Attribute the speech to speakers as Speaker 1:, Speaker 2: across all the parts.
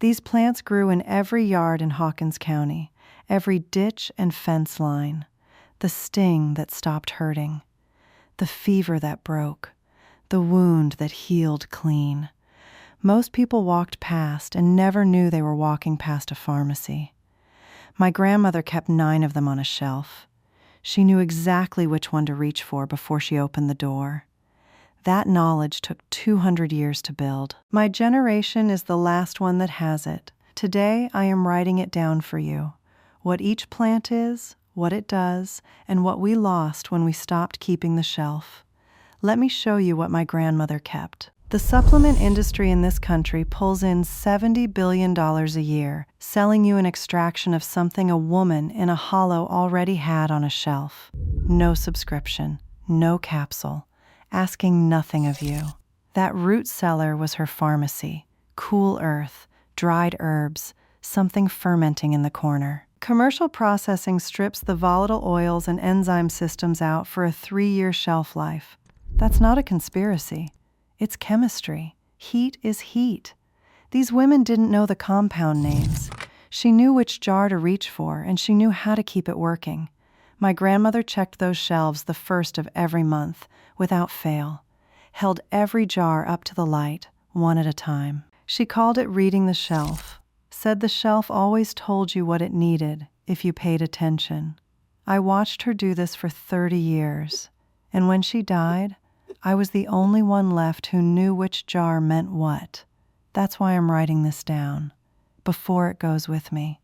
Speaker 1: These plants grew in every yard in Hawkins County, every ditch and fence line. The sting that stopped hurting, the fever that broke, the wound that healed clean. Most people walked past and never knew they were walking past a pharmacy. My grandmother kept 9 of them on a shelf. She knew exactly which one to reach for before she opened the door. That knowledge took 200 years to build. My generation is the last one that has it. Today I am writing it down for you. What each plant is, what it does, and what we lost when we stopped keeping the shelf. Let me show you what my grandmother kept. The supplement industry in this country pulls in $70 billion a year, selling you an extraction of something a woman in a hollow already had on a shelf. No subscription, no capsule, asking nothing of you. That root cellar was her pharmacy. Cool earth, dried herbs, something fermenting in the corner. Commercial processing strips the volatile oils and enzyme systems out for a 3-year shelf life. That's not a conspiracy. It's chemistry. Heat is heat. These women didn't know the compound names. She knew which jar to reach for, and she knew how to keep it working. My grandmother checked those shelves the first of every month, without fail, held every jar up to the light, one at a time. She called it reading the shelf, said the shelf always told you what it needed if you paid attention. I watched her do this for 30 years, and when she died, I was the only one left who knew which jar meant what. That's why I'm writing this down, before it goes with me.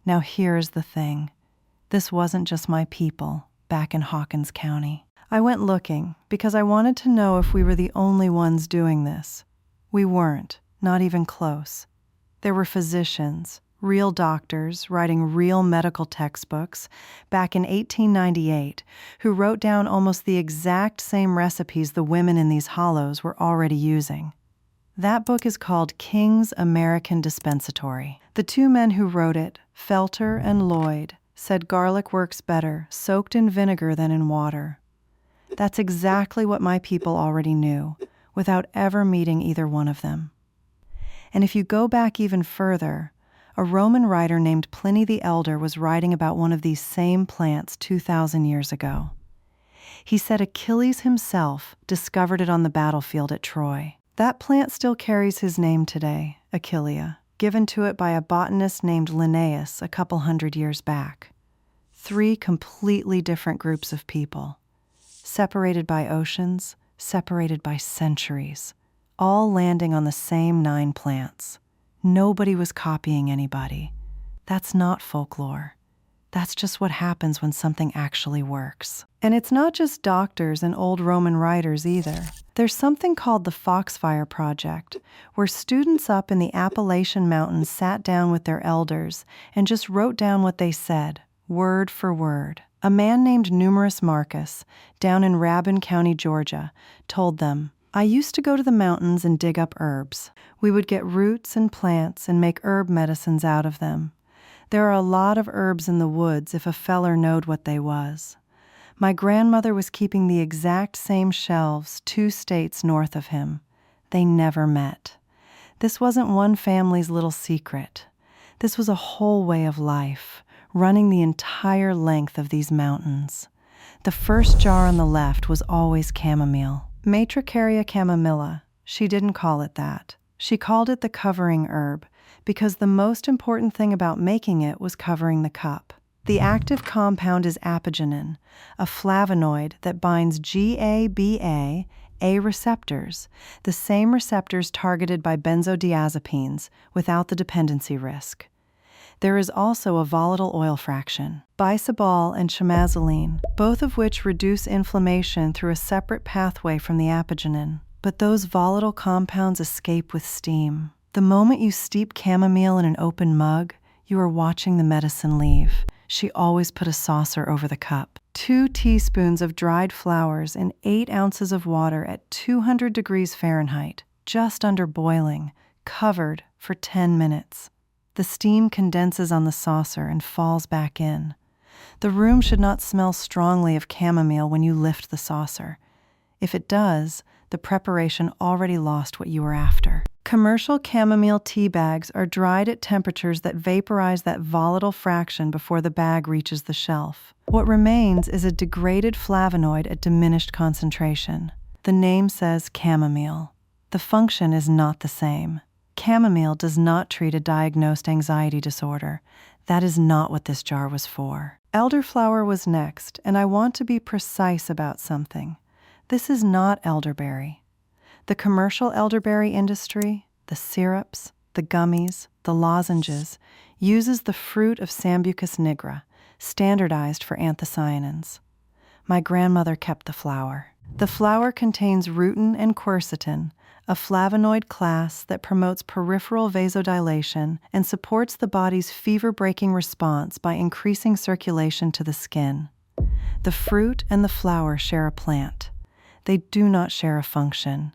Speaker 1: Now here's the thing. This wasn't just my people back in Hawkins County. I went looking because I wanted to know if we were the only ones doing this. We weren't, not even close. There were physicians, real doctors writing real medical textbooks back in 1898 who wrote down almost the exact same recipes the women in these hollows were already using. That book is called King's American Dispensatory. The 2 men who wrote it, Felter and Lloyd, said garlic works better soaked in vinegar than in water. That's exactly what my people already knew, without ever meeting either one of them. And if you go back even further, a Roman writer named Pliny the Elder was writing about one of these same plants 2,000 years ago. He said Achilles himself discovered it on the battlefield at Troy. That plant still carries his name today, Achillea, given to it by a botanist named Linnaeus a couple hundred years back. 3 completely different groups of people, separated by oceans, separated by centuries, all landing on the same 9 plants. Nobody was copying anybody. That's not folklore. That's just what happens when something actually works. And it's not just doctors and old Roman writers either. There's something called the Foxfire Project, where students up in the Appalachian Mountains sat down with their elders and just wrote down what they said, word for word. A man named Numerus Marcus, down in Rabun County, Georgia, told them, "I used to go to the mountains and dig up herbs. We would get roots and plants and make herb medicines out of them. There are a lot of herbs in the woods if a feller knowed what they was. My grandmother was keeping the exact same shelves 2 states north of him. They never met. This wasn't one family's little secret. This was a whole way of life, running the entire length of these mountains. The first jar on the left was always chamomile. Matricaria chamomilla. She didn't call it that. She called it the covering herb because the most important thing about making it was covering the cup. The active compound is apigenin, a flavonoid that binds GABA A receptors, the same receptors targeted by benzodiazepines without the dependency risk. There is also a volatile oil fraction, bisabol and chamazoline, both of which reduce inflammation through a separate pathway from the apigenin. But those volatile compounds escape with steam. The moment you steep chamomile in an open mug, you are watching the medicine leave. She always put a saucer over the cup. 2 teaspoons of dried flowers and 8 ounces of water at 200 degrees Fahrenheit, just under boiling, covered for 10 minutes. The steam condenses on the saucer and falls back in. The room should not smell strongly of chamomile when you lift the saucer. If it does, the preparation already lost what you were after. Commercial chamomile tea bags are dried at temperatures that vaporize that volatile fraction before the bag reaches the shelf. What remains is a degraded flavonoid at diminished concentration. The name says chamomile. The function is not the same. Chamomile does not treat a diagnosed anxiety disorder. That is not what this jar was for. Elderflower was next, and I want to be precise about something. This is not elderberry. The commercial elderberry industry, the syrups, the gummies, the lozenges, uses the fruit of Sambucus nigra, standardized for anthocyanins. My grandmother kept the flower. The flower contains rutin and quercetin, a flavonoid class that promotes peripheral vasodilation and supports the body's fever-breaking response by increasing circulation to the skin. The fruit and the flower share a plant. They do not share a function.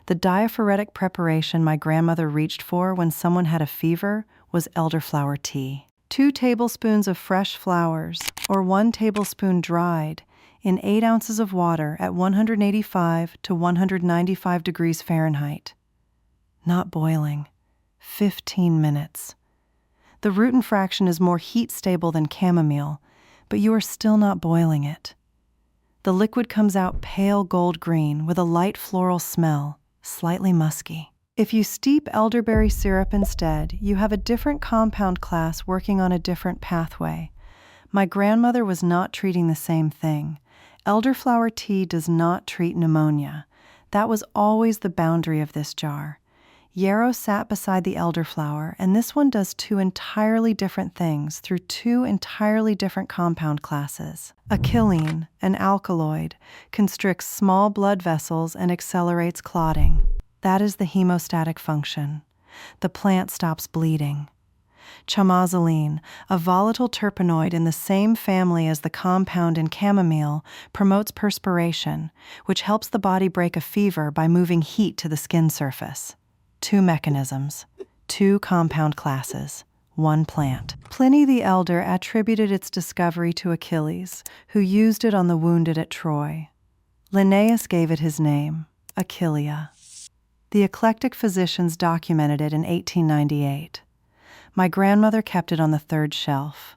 Speaker 1: The diaphoretic preparation my grandmother reached for when someone had a fever was elderflower tea. 2 tablespoons of fresh flowers, or 1 tablespoon dried, in 8 ounces of water at 185 to 195 degrees Fahrenheit. Not boiling. 15 minutes. The rutin fraction is more heat stable than chamomile, but you are still not boiling it. The liquid comes out pale gold green with a light floral smell, slightly musky. If you steep elderberry syrup instead, you have a different compound class working on a different pathway. My grandmother was not treating the same thing. Elderflower tea does not treat pneumonia. That was always the boundary of this jar. Yarrow sat beside the elderflower, and this one does 2 entirely different things through 2 entirely different compound classes. Achilline, an alkaloid, constricts small blood vessels and accelerates clotting. That is the hemostatic function. The plant stops bleeding. Chamomile, a volatile terpenoid in the same family as the compound in chamomile, promotes perspiration, which helps the body break a fever by moving heat to the skin surface. 2 mechanisms, 2 compound classes, 1 plant. Pliny the Elder attributed its discovery to Achilles, who used it on the wounded at Troy. Linnaeus gave it his name, Achillea. The eclectic physicians documented it in 1898. My grandmother kept it on the 3rd shelf.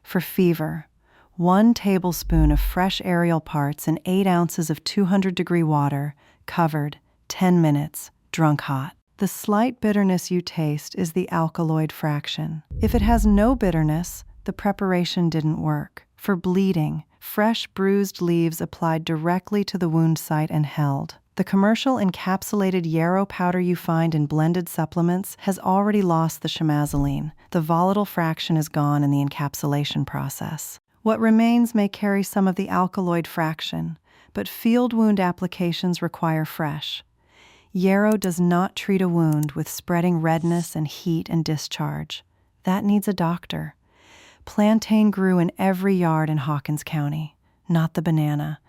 Speaker 1: For fever, 1 tablespoon of fresh aerial parts in 8 ounces of 200-degree water, covered, 10 minutes, drunk hot. The slight bitterness you taste is the alkaloid fraction. If it has no bitterness, the preparation didn't work. For bleeding, fresh bruised leaves applied directly to the wound site and held. The commercial encapsulated yarrow powder you find in blended supplements has already lost the chamomile. The volatile fraction is gone in the encapsulation process. What remains may carry some of the alkaloid fraction, but field wound applications require fresh. Yarrow does not treat a wound with spreading redness and heat and discharge. That needs a doctor. Plantain grew in every yard in Hawkins County, not the banana.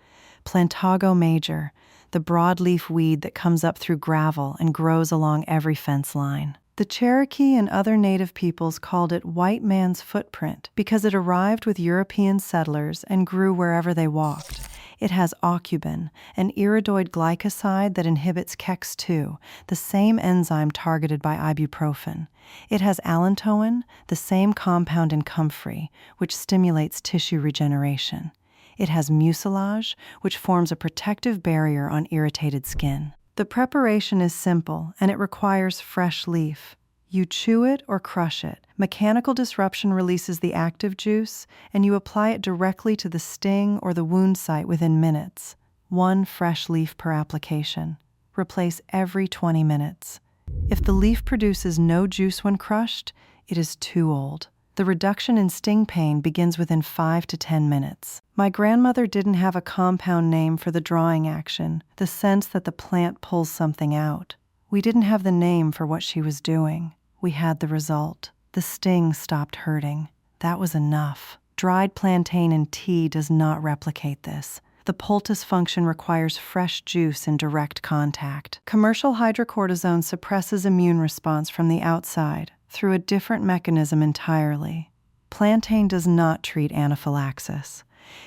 Speaker 1: Plantago major, the broadleaf weed that comes up through gravel and grows along every fence line. The Cherokee and other native peoples called it white man's footprint because it arrived with European settlers and grew wherever they walked. It has aucubin, an iridoid glycoside that inhibits KEX2, the same enzyme targeted by ibuprofen. It has allantoin, the same compound in comfrey, which stimulates tissue regeneration. It has mucilage, which forms a protective barrier on irritated skin. The preparation is simple, and it requires fresh leaf. You chew it or crush it. Mechanical disruption releases the active juice, and you apply it directly to the sting or the wound site within minutes. 1 fresh leaf per application. Replace every 20 minutes. If the leaf produces no juice when crushed, it is too old. The reduction in sting pain begins within 5 to 10 minutes. My grandmother didn't have a compound name for the drawing action, the sense that the plant pulls something out. We didn't have the name for what she was doing. We had the result. The sting stopped hurting. That was enough. Dried plantain in tea does not replicate this. The poultice function requires fresh juice in direct contact. Commercial hydrocortisone suppresses immune response from the outside through a different mechanism entirely. Plantain does not treat anaphylaxis.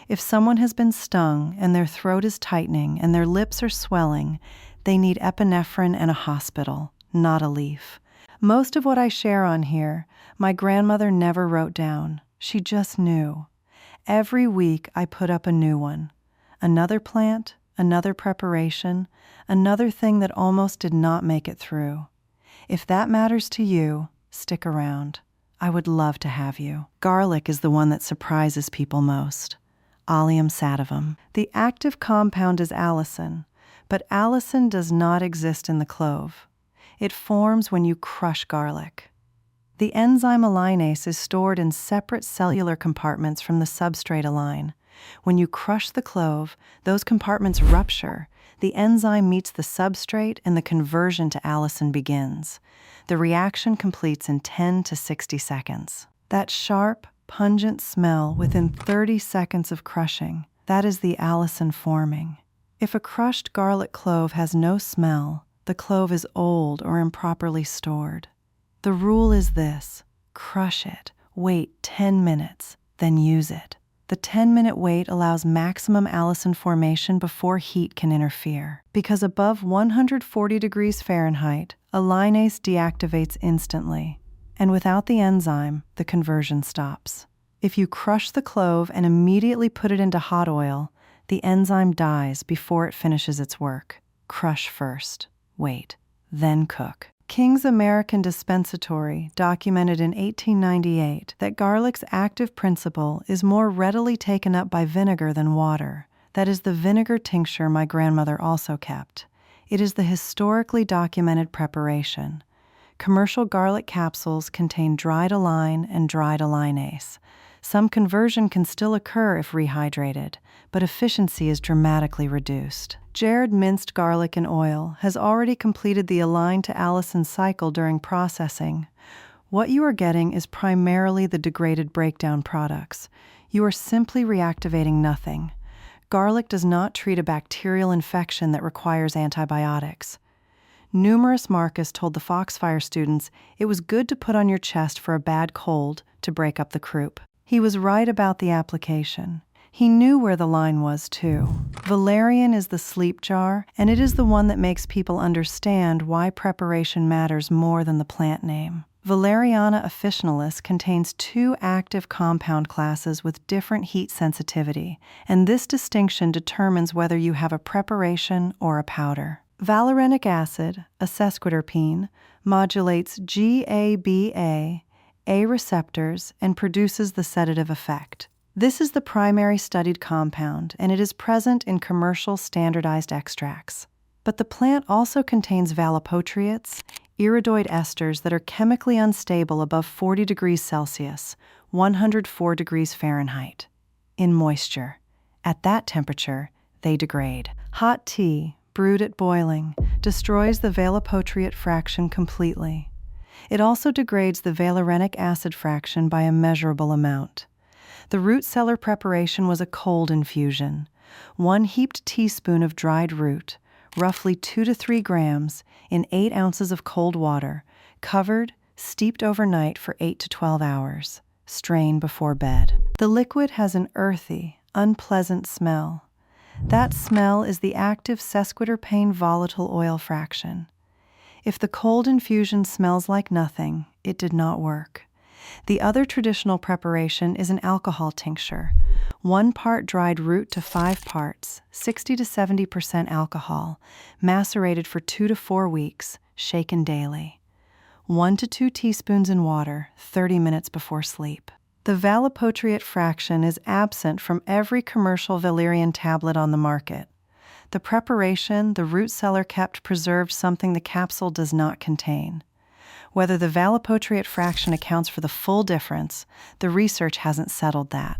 Speaker 1: If someone has been stung and their throat is tightening and their lips are swelling, they need epinephrine and a hospital, not a leaf. Most of what I share on here, my grandmother never wrote down. She just knew. Every week I put up a new one. Another plant, another preparation, another thing that almost did not make it through. If that matters to you, stick around. I would love to have you. Garlic is the one that surprises people most. Allium sativum. The active compound is allicin, but allicin does not exist in the clove. It forms when you crush garlic. The enzyme allinase is stored in separate cellular compartments from the substrate align. When you crush the clove, those compartments rupture. The enzyme meets the substrate and the conversion to allicin begins. The reaction completes in 10 to 60 seconds. That sharp, pungent smell within 30 seconds of crushing, that is the allicin forming. If a crushed garlic clove has no smell, the clove is old or improperly stored. The rule is this: crush it, wait 10 minutes, then use it. The 10-minute wait allows maximum allicin formation before heat can interfere. Because above 140 degrees Fahrenheit, allinase deactivates instantly, and without the enzyme, the conversion stops. If you crush the clove and immediately put it into hot oil, the enzyme dies before it finishes its work. Crush first, wait, then cook. King's American Dispensatory documented in 1898 that garlic's active principle is more readily taken up by vinegar than water. That is the vinegar tincture my grandmother also kept. It is the historically documented preparation. Commercial garlic capsules contain dried align and dried allinase. Some conversion can still occur if rehydrated, but efficiency is dramatically reduced. Jarred minced garlic in oil has already completed the align to allicin cycle during processing. What you are getting is primarily the degraded breakdown products. You are simply reactivating nothing. Garlic does not treat a bacterial infection that requires antibiotics. Numerous Marcus told the Foxfire students it was good to put on your chest for a bad cold to break up the croup. He was right about the application. He knew where the line was, too. Valerian is the sleep jar, and it is the one that makes people understand why preparation matters more than the plant name. Valeriana officinalis contains 2 active compound classes with different heat sensitivity, and this distinction determines whether you have a preparation or a powder. Valerianic acid, a sesquiterpene, modulates GABA, A receptors, and produces the sedative effect. This is the primary studied compound, and it is present in commercial standardized extracts. But the plant also contains valipotriates, iridoid esters that are chemically unstable above 40 degrees Celsius, 104 degrees Fahrenheit, in moisture. At that temperature, they degrade. Hot tea, brewed at boiling, destroys the valipotriate fraction completely. It also degrades the valerianic acid fraction by a measurable amount. The root cellar preparation was a cold infusion. 1 heaped teaspoon of dried root, roughly 2 to 3 grams, in 8 ounces of cold water, covered, steeped overnight for 8 to 12 hours. Strain before bed. The liquid has an earthy, unpleasant smell. That smell is the active sesquiterpene volatile oil fraction. If the cold infusion smells like nothing, it did not work. The other traditional preparation is an alcohol tincture. 1 part dried root to 5 parts, 60 to 70% alcohol, macerated for 2 to 4 weeks, shaken daily. 1 to 2 teaspoons in water, 30 minutes before sleep. The valipotriate fraction is absent from every commercial valerian tablet on the market. The preparation the root cellar kept preserved something the capsule does not contain. Whether the valipotriate fraction accounts for the full difference, the research hasn't settled that.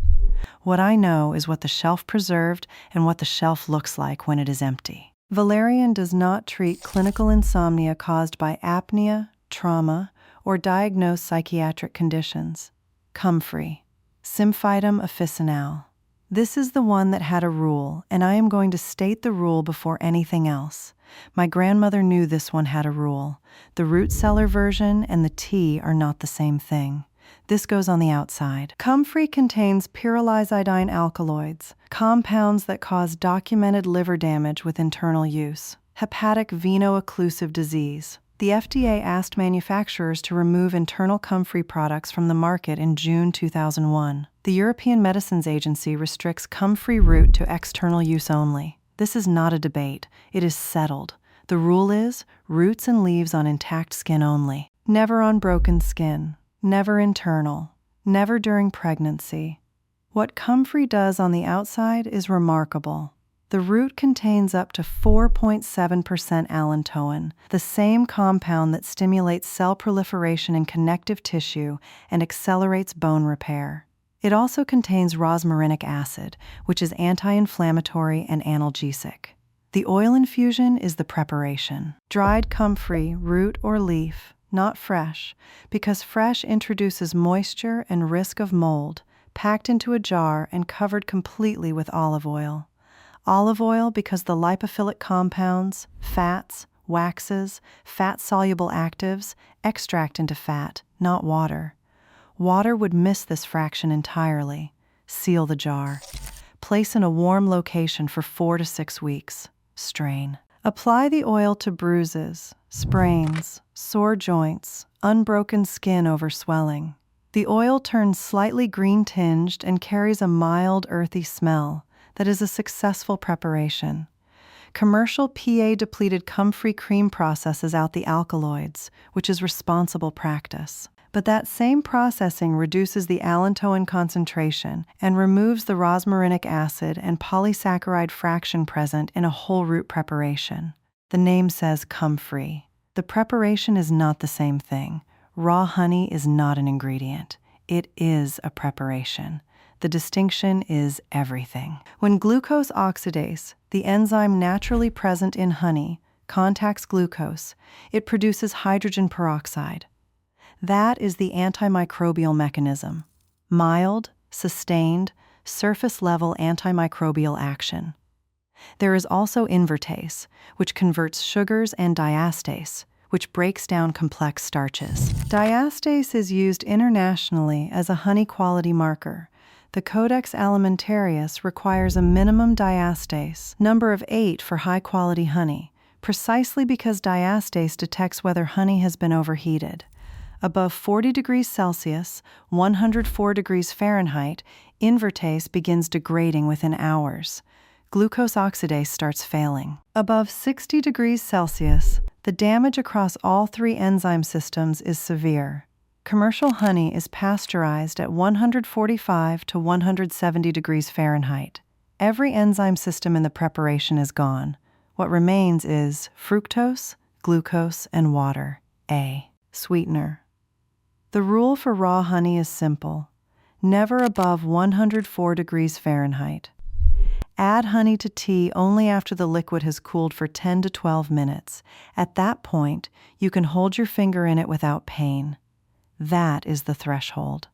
Speaker 1: What I know is what the shelf preserved and what the shelf looks like when it is empty. Valerian does not treat clinical insomnia caused by apnea, trauma, or diagnosed psychiatric conditions. Comfrey, Symphytum officinale. This is the one that had a rule, and I am going to state the rule before anything else. My grandmother knew this one had a rule. The root cellar version and the tea are not the same thing. This goes on the outside. Comfrey contains pyrrolizidine alkaloids, compounds that cause documented liver damage with internal use, hepatic veno-occlusive disease, The FDA asked manufacturers to remove internal comfrey products from the market in June 2001. The European Medicines Agency restricts comfrey root to external use only. This is not a debate. It is settled. The rule is roots and leaves on intact skin only. Never on broken skin. Never internal. Never during pregnancy. What comfrey does on the outside is remarkable. The root contains up to 4.7% allantoin, the same compound that stimulates cell proliferation in connective tissue and accelerates bone repair. It also contains rosmarinic acid, which is anti-inflammatory and analgesic. The oil infusion is the preparation. Dried comfrey, root or leaf, not fresh, because fresh introduces moisture and risk of mold, packed into a jar and covered completely with olive oil. Olive oil because the lipophilic compounds, fats, waxes, fat-soluble actives extract into fat, not water. Water would miss this fraction entirely. Seal the jar. Place in a warm location for 4 to 6 weeks. Strain. Apply the oil to bruises, sprains, sore joints, unbroken skin over swelling. The oil turns slightly green-tinged and carries a mild, earthy smell that is a successful preparation. Commercial PA-depleted comfrey cream processes out the alkaloids, which is responsible practice. But that same processing reduces the allantoin concentration and removes the rosmarinic acid and polysaccharide fraction present in a whole root preparation. The name says comfrey. The preparation is not the same thing. Raw honey is not an ingredient. It is a preparation. The distinction is everything. When glucose oxidase, the enzyme naturally present in honey, contacts glucose, it produces hydrogen peroxide. That is the antimicrobial mechanism. Mild, sustained, surface-level antimicrobial action. There is also invertase, which converts sugars, and diastase, which breaks down complex starches. Diastase is used internationally as a honey quality marker. The Codex Alimentarius requires a minimum diastase, number of 8 for high-quality honey, precisely because diastase detects whether honey has been overheated. Above 40 degrees Celsius, 104 degrees Fahrenheit, invertase begins degrading within hours. Glucose oxidase starts failing. Above 60 degrees Celsius, the damage across all 3 enzyme systems is severe. Commercial honey is pasteurized at 145 to 170 degrees Fahrenheit. Every enzyme system in the preparation is gone. What remains is fructose, glucose, and water. A. Sweetener. The rule for raw honey is simple. Never above 104 degrees Fahrenheit. Add honey to tea only after the liquid has cooled for 10 to 12 minutes. At that point, you can hold your finger in it without pain. That is the threshold.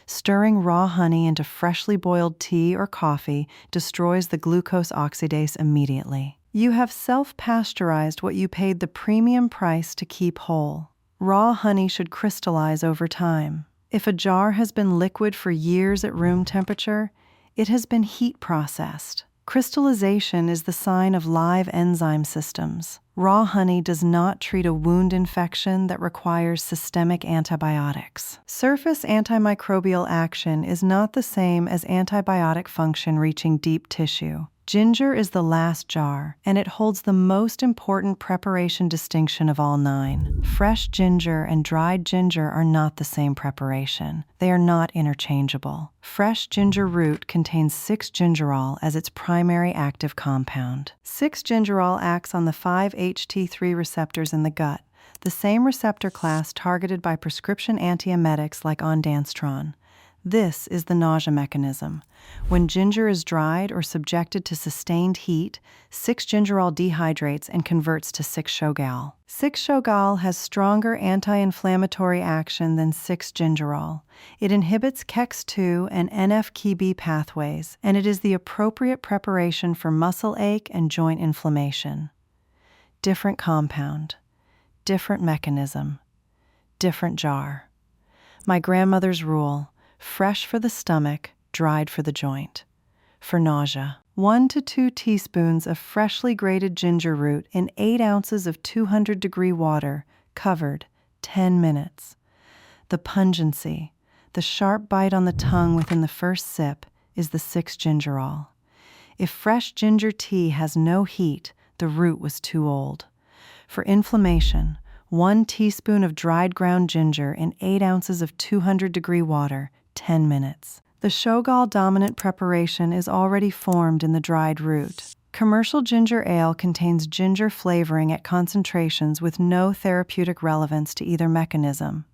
Speaker 1: Stirring raw honey into freshly boiled tea or coffee destroys the glucose oxidase immediately. You have self-pasteurized what you paid the premium price to keep whole. Raw honey should crystallize over time. If a jar has been liquid for years at room temperature, it has been heat processed. Crystallization is the sign of live enzyme systems. Raw honey does not treat a wound infection that requires systemic antibiotics. Surface antimicrobial action is not the same as antibiotic function reaching deep tissue. Ginger is the last jar, and it holds the most important preparation distinction of all 9. Fresh ginger and dried ginger are not the same preparation. They are not interchangeable. Fresh ginger root contains 6-gingerol as its primary active compound. 6-gingerol acts on the 5-HT3 receptors in the gut, the same receptor class targeted by prescription antiemetics like ondansetron. This is the nausea mechanism. When ginger is dried or subjected to sustained heat, 6-gingerol dehydrates and converts to 6-shogal. 6-shogal has stronger anti-inflammatory action than 6-gingerol. It inhibits KEX2 and NF-kB pathways, and it is the appropriate preparation for muscle ache and joint inflammation. Different compound, different mechanism, different jar. My grandmother's rule: fresh for the stomach, dried for the joint. For nausea, 1 to 2 teaspoons of freshly grated ginger root in 8 ounces of 200-degree water covered, 10 minutes. The pungency, the sharp bite on the tongue within the first sip, is the 6-gingerol. If fresh ginger tea has no heat, the root was too old. For inflammation, 1 teaspoon of dried ground ginger in 8 ounces of 200-degree water, 10 minutes. The Shogal-dominant preparation is already formed in the dried root. Commercial ginger ale contains ginger flavoring at concentrations with no therapeutic relevance to either mechanism.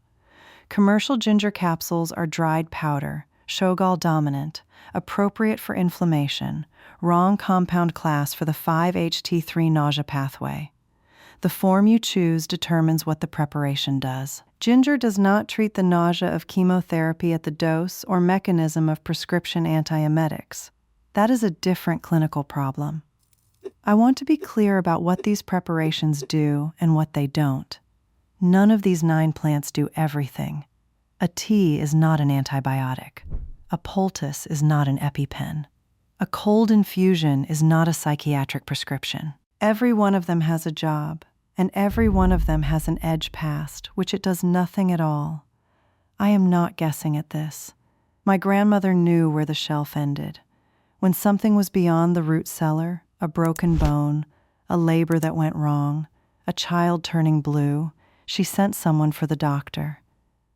Speaker 1: Commercial ginger capsules are dried powder, Shogal-dominant, appropriate for inflammation, wrong compound class for the 5-HT3 nausea pathway. The form you choose determines what the preparation does. Ginger does not treat the nausea of chemotherapy at the dose or mechanism of prescription antiemetics. That is a different clinical problem. I want to be clear about what these preparations do and what they don't. None of these 9 plants do everything. A tea is not an antibiotic. A poultice is not an EpiPen. A cold infusion is not a psychiatric prescription. Every one of them has a job, and every one of them has an edge past, which it does nothing at all. I am not guessing at this. My grandmother knew where the shelf ended. When something was beyond the root cellar, a broken bone, a labor that went wrong, a child turning blue, she sent someone for the doctor.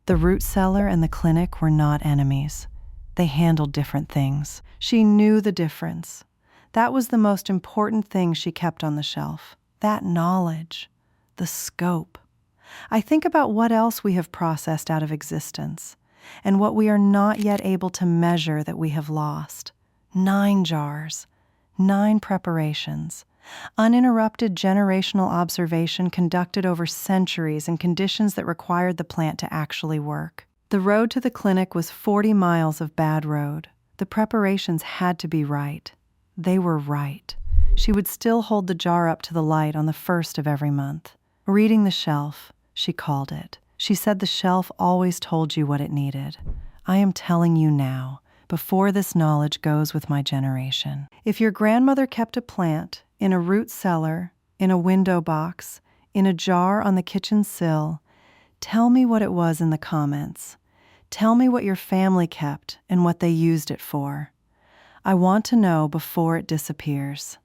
Speaker 1: The root cellar and the clinic were not enemies. They handled different things. She knew the difference. That was the most important thing she kept on the shelf. That knowledge. The scope. I think about what else we have processed out of existence, and what we are not yet able to measure that we have lost. 9 jars. 9 preparations. Uninterrupted generational observation conducted over centuries in conditions that required the plant to actually work. The road to the clinic was 40 miles of bad road. The preparations had to be right. They were right. She would still hold the jar up to the light on the 1st of every month. Reading the shelf, she called it. She said the shelf always told you what it needed. I am telling you now, before this knowledge goes with my generation. If your grandmother kept a plant in a root cellar, in a window box, in a jar on the kitchen sill, tell me what it was in the comments. Tell me what your family kept and what they used it for. I want to know before it disappears.